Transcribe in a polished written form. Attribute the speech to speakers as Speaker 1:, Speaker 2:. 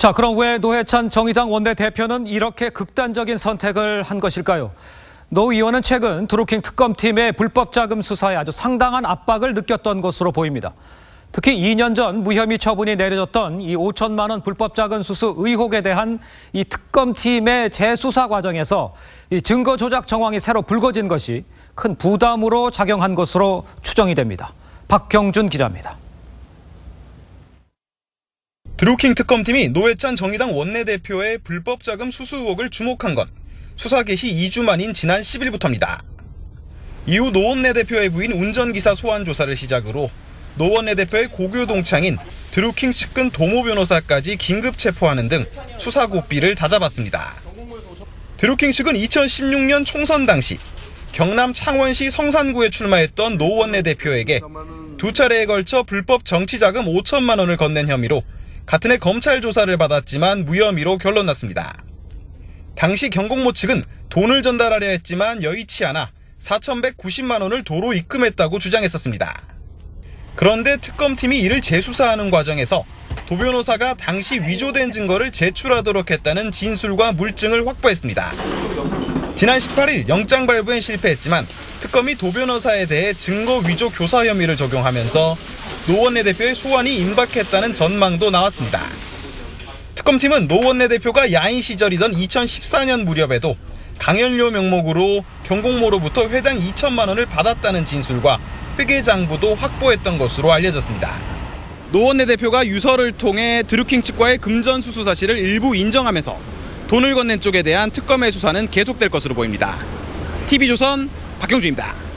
Speaker 1: 자, 그럼 왜 노회찬 정의당 원내대표는 이렇게 극단적인 선택을 한 것일까요? 노 의원은 최근 드루킹 특검팀의 불법 자금 수사에 아주 상당한 압박을 느꼈던 것으로 보입니다. 특히 2년 전 무혐의 처분이 내려졌던 이 5천만 원 불법 자금 수수 의혹에 대한 이 특검팀의 재수사 과정에서 이 증거 조작 정황이 새로 불거진 것이 큰 부담으로 작용한 것으로 추정이 됩니다. 박경준 기자입니다.
Speaker 2: 드루킹 특검팀이 노회찬 정의당 원내대표의 불법 자금 수수 의혹을 주목한 건 수사 개시 2주 만인 지난 10일부터입니다. 이후 노 원내대표의 부인 운전기사 소환 조사를 시작으로 노 원내대표의 고교 동창인 드루킹 측근 도모 변호사까지 긴급 체포하는 등 수사 고삐를 다잡았습니다. 드루킹 측은 2016년 총선 당시 경남 창원시 성산구에 출마했던 노 원내대표에게 두 차례에 걸쳐 불법 정치자금 5천만 원을 건넨 혐의로 같은 해 검찰 조사를 받았지만 무혐의로 결론났습니다. 당시 경공모 측은 돈을 전달하려 했지만 여의치 않아 4,190만 원을 도로 입금했다고 주장했었습니다. 그런데 특검팀이 이를 재수사하는 과정에서 도 변호사가 당시 위조된 증거를 제출하도록 했다는 진술과 물증을 확보했습니다. 지난 18일 영장 발부엔 실패했지만 특검이 도 변호사에 대해 증거 위조 교사 혐의를 적용하면서 노 원내대표의 소환이 임박했다는 전망도 나왔습니다. 특검팀은 노 원내대표가 야인 시절이던 2014년 무렵에도 강연료 명목으로 경공모로부터 회당 2천만 원을 받았다는 진술과 회계장부도 확보했던 것으로 알려졌습니다. 노 원내대표가 유서를 통해 드루킹 측과의 금전 수수 사실을 일부 인정하면서 돈을 건넨 쪽에 대한 특검의 수사는 계속될 것으로 보입니다. TV조선 박경준입니다.